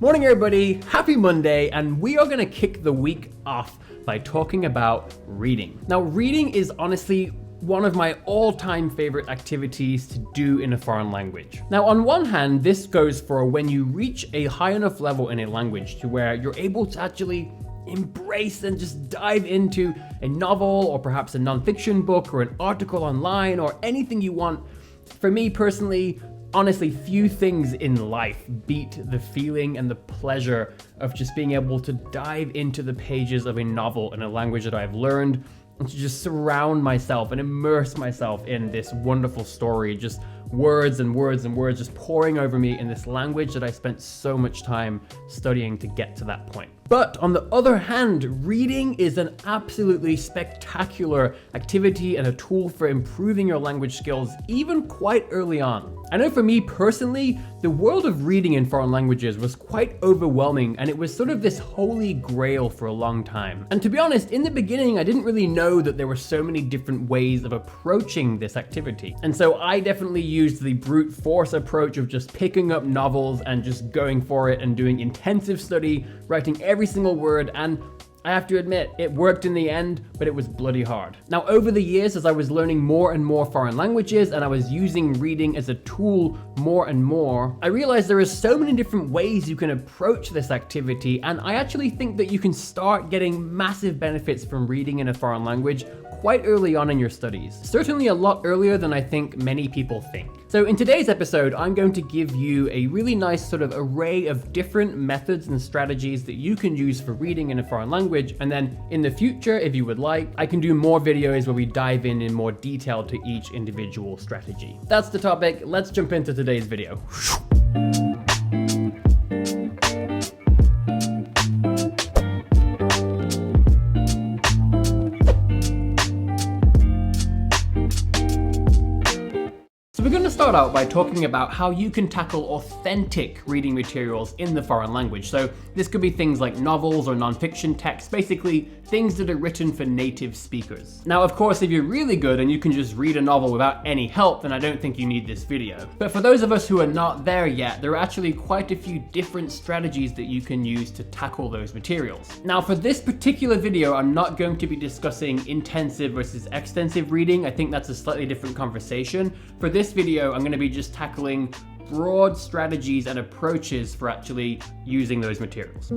Morning everybody, happy Monday, and we are going to kick the week off by talking about reading. Now, reading is honestly one of my all-time favorite activities to do in a foreign language. Now, on one hand, this goes for when you reach a high enough level in a language to where you're able to actually embrace and just dive into a novel or perhaps a non-fiction book or an article online or anything you want. For me personally, honestly, few things in life beat the feeling and the pleasure of just being able to dive into the pages of a novel in a language that I've learned and to just surround myself and immerse myself in this wonderful story, just words and words and words just pouring over me in this language that I spent so much time studying to get to that point. But on the other hand, reading is an absolutely spectacular activity and a tool for improving your language skills even quite early on. I know for me personally, the world of reading in foreign languages was quite overwhelming, and it was sort of this holy grail for a long time. And to be honest, in the beginning, I didn't really know that there were so many different ways of approaching this activity. And so I definitely used the brute force approach of just picking up novels and just going for it and doing intensive study, writing every single word, and I have to admit, it worked in the end, but it was bloody hard. Now, over the years, as I was learning more and more foreign languages and I was using reading as a tool more and more, I realized there are so many different ways you can approach this activity, and I actually think that you can start getting massive benefits from reading in a foreign language quite early on in your studies. Certainly a lot earlier than I think many people think. So in today's episode, I'm going to give you a really nice sort of array of different methods and strategies that you can use for reading in a foreign language. And then in the future, if you would like, I can do more videos where we dive in more detail to each individual strategy. That's the topic. Let's jump into today's video. Start out by talking about how you can tackle authentic reading materials in the foreign language. So this could be things like novels or non-fiction texts, basically things that are written for native speakers. Now, of course, if you're really good and you can just read a novel without any help, then I don't think you need this video. But for those of us who are not there yet, there are actually quite a few different strategies that you can use to tackle those materials. Now, for this particular video, I'm not going to be discussing intensive versus extensive reading. I think that's a slightly different conversation. For this video, I'm going to be just tackling broad strategies and approaches for actually using those materials.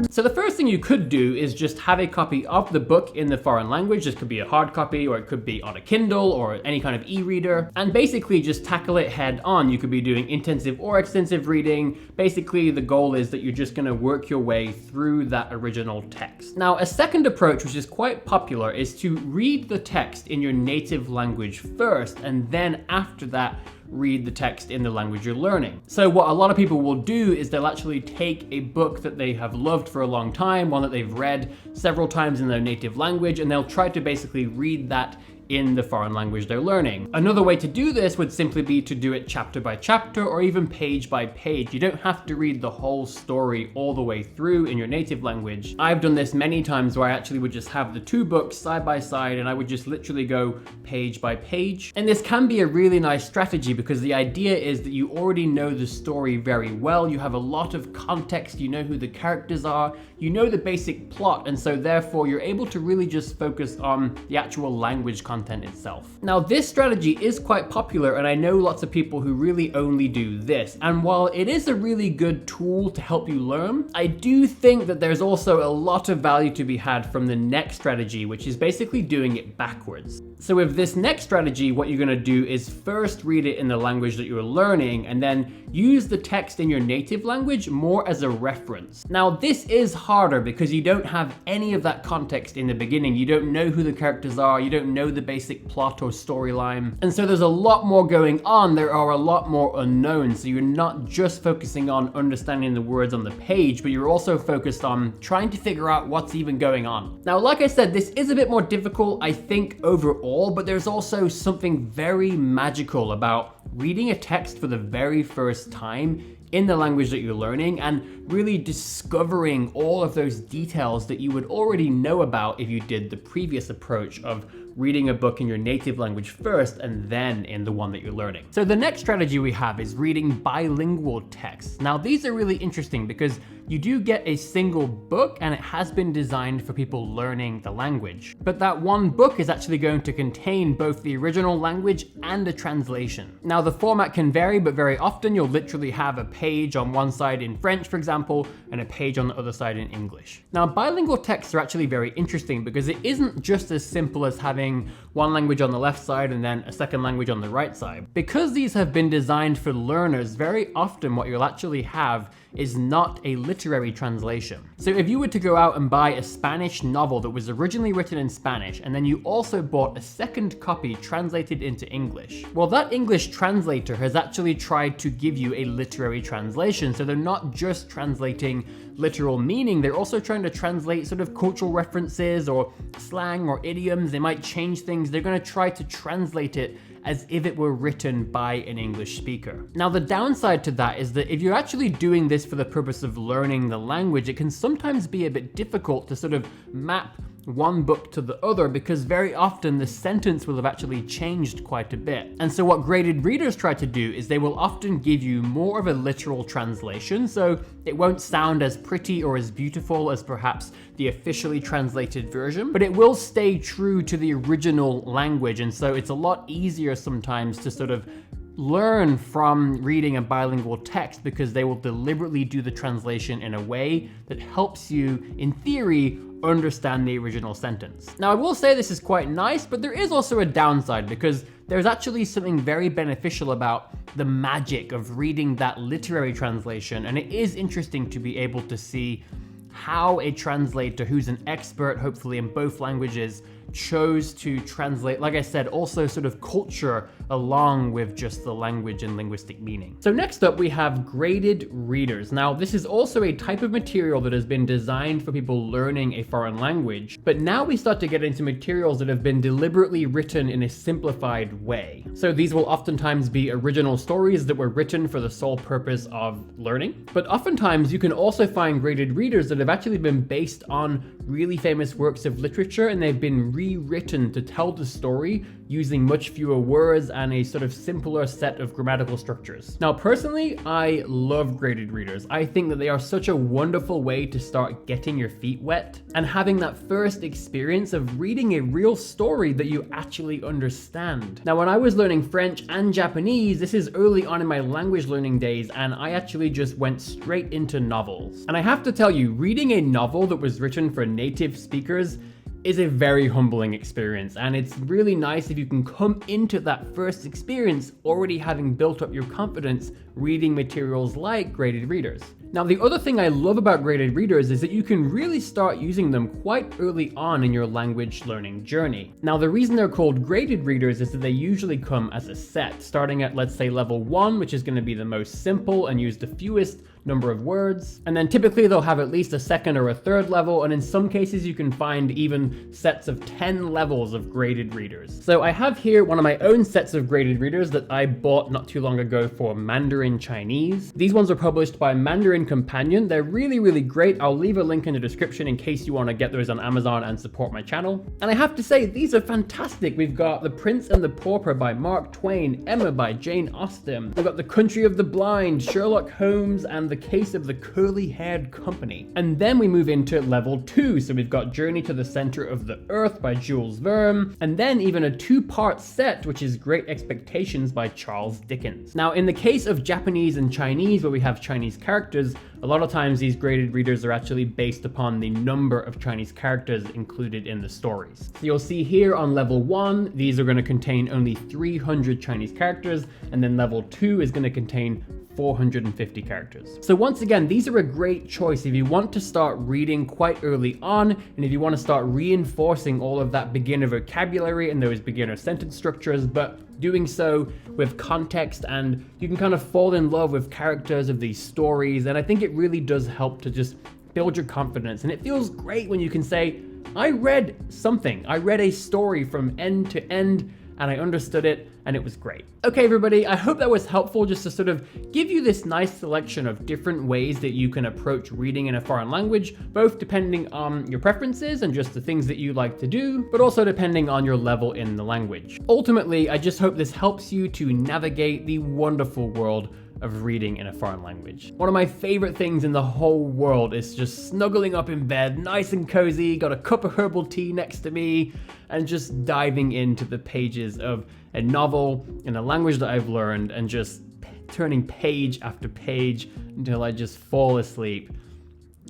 So the first thing you could do is just have a copy of the book in the foreign language. This could be a hard copy, or it could be on a Kindle or any kind of e-reader, and basically just tackle it head on. You could be doing intensive or extensive reading. Basically, the goal is that you're just going to work your way through that original text. Now, a second approach, which is quite popular, is to read the text in your native language first, and then after that, read the text in the language you're learning. So what a lot of people will do is they'll actually take a book that they have loved for a long time, one that they've read several times in their native language, and they'll try to basically read that in the foreign language they're learning. Another way to do this would simply be to do it chapter by chapter or even page by page. You don't have to read the whole story all the way through in your native language. I've done this many times where I actually would just have the two books side by side and I would just literally go page by page. And this can be a really nice strategy because the idea is that you already know the story very well. You have a lot of context, you know who the characters are, you know the basic plot, and so therefore you're able to really just focus on the actual language content itself. Now, this strategy is quite popular, and I know lots of people who really only do this. And while it is a really good tool to help you learn, I do think that there's also a lot of value to be had from the next strategy, which is basically doing it backwards. So with this next strategy, what you're going to do is first read it in the language that you're learning, and then use the text in your native language more as a reference. Now, this is harder because you don't have any of that context in the beginning. You don't know who the characters are, you don't know the basic plot or storyline, and so there's a lot more going on. There are a lot more unknowns, so you're not just focusing on understanding the words on the page, but you're also focused on trying to figure out what's even going on. Now, like I said, this is a bit more difficult, I think, overall, but there's also something very magical about reading a text for the very first time in the language that you're learning and really discovering all of those details that you would already know about if you did the previous approach of reading a book in your native language first and then in the one that you're learning. So the next strategy we have is reading bilingual texts. Now these are really interesting because you do get a single book and it has been designed for people learning the language. But that one book is actually going to contain both the original language and a translation. Now the format can vary, but very often you'll literally have a page on one side in French, for example, and a page on the other side in English. Now bilingual texts are actually very interesting because it isn't just as simple as having one language on the left side and then a second language on the right side. Because these have been designed for learners, very often what you'll actually have is not a literary translation. So if you were to go out and buy a Spanish novel that was originally written in Spanish, and then you also bought a second copy translated into English, well, that English translator has actually tried to give you a literary translation. So they're not just translating literal meaning, they're also trying to translate sort of cultural references or slang or idioms. They might change things. They're going to try to translate it as if it were written by an English speaker. Now the downside to that is that if you're actually doing this for the purpose of learning the language, it can sometimes be a bit difficult to sort of map one book to the other because very often the sentence will have actually changed quite a bit. And so what graded readers try to do is they will often give you more of a literal translation, so it won't sound as pretty or as beautiful as perhaps the officially translated version, but it will stay true to the original language. And so it's a lot easier sometimes to sort of learn from reading a bilingual text because they will deliberately do the translation in a way that helps you, in theory, understand the original sentence. Now I will say this is quite nice, but there is also a downside because there's actually something very beneficial about the magic of reading that literary translation, and it is interesting to be able to see how a translator who's an expert, hopefully in both languages, chose to translate, like I said, also sort of culture along with just the language and linguistic meaning. So next up we have graded readers. Now this is also a type of material that has been designed for people learning a foreign language, but now we start to get into materials that have been deliberately written in a simplified way. So these will oftentimes be original stories that were written for the sole purpose of learning, but oftentimes you can also find graded readers that have actually been based on really famous works of literature, and they've been rewritten to tell the story using much fewer words and a sort of simpler set of grammatical structures. Now, personally, I love graded readers. I think that they are such a wonderful way to start getting your feet wet and having that first experience of reading a real story that you actually understand. Now, when I was learning French and Japanese, this is early on in my language learning days, and I actually just went straight into novels. And I have to tell you, reading a novel that was written for native speakers is a very humbling experience, and it's really nice if you can come into that first experience already having built up your confidence reading materials like graded readers. Now, the other thing I love about graded readers is that you can really start using them quite early on in your language learning journey. Now, the reason they're called graded readers is that they usually come as a set, starting at, let's say, level 1, which is going to be the most simple and use the fewest number of words. And then typically they'll have at least a second or a third level, and in some cases you can find even sets of 10 levels of graded readers. So I have here one of my own sets of graded readers that I bought not too long ago for Mandarin Chinese. These ones are published by Mandarin Companion. They're really, really great. I'll leave a link in the description in case you want to get those on Amazon and support my channel. And I have to say, these are fantastic. We've got The Prince and the Pauper by Mark Twain, Emma by Jane Austen. We've got The Country of the Blind, Sherlock Holmes, and The Case of the Curly-Haired Company. And then we move into level 2. So we've got Journey to the Center of the Earth by Jules Verne, and then even a 2-part set, which is Great Expectations by Charles Dickens. Now, in the case of Japanese and Chinese, where we have Chinese characters, a lot of times these graded readers are actually based upon the number of Chinese characters included in the stories. So you'll see here on level 1, these are going to contain only 300 Chinese characters, and then level 2 is going to contain 450 characters. So once again, these are a great choice if you want to start reading quite early on, and if you want to start reinforcing all of that beginner vocabulary and those beginner sentence structures, but doing so with context, and you can kind of fall in love with characters of these stories. And I think it really does help to just build your confidence. And it feels great when you can say, I read something. I read a story from end to end, and I understood it, and it was great. Okay, everybody, I hope that was helpful just to sort of give you this nice selection of different ways that you can approach reading in a foreign language, both depending on your preferences and just the things that you like to do, but also depending on your level in the language. Ultimately, I just hope this helps you to navigate the wonderful world of reading in a foreign language. One of my favorite things in the whole world is just snuggling up in bed, nice and cozy, got a cup of herbal tea next to me, and just diving into the pages of a novel in a language that I've learned and just turning page after page until I just fall asleep.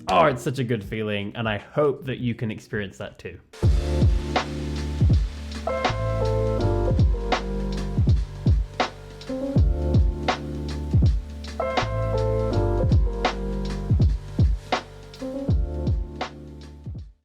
Oh, it's such a good feeling, and I hope that you can experience that too.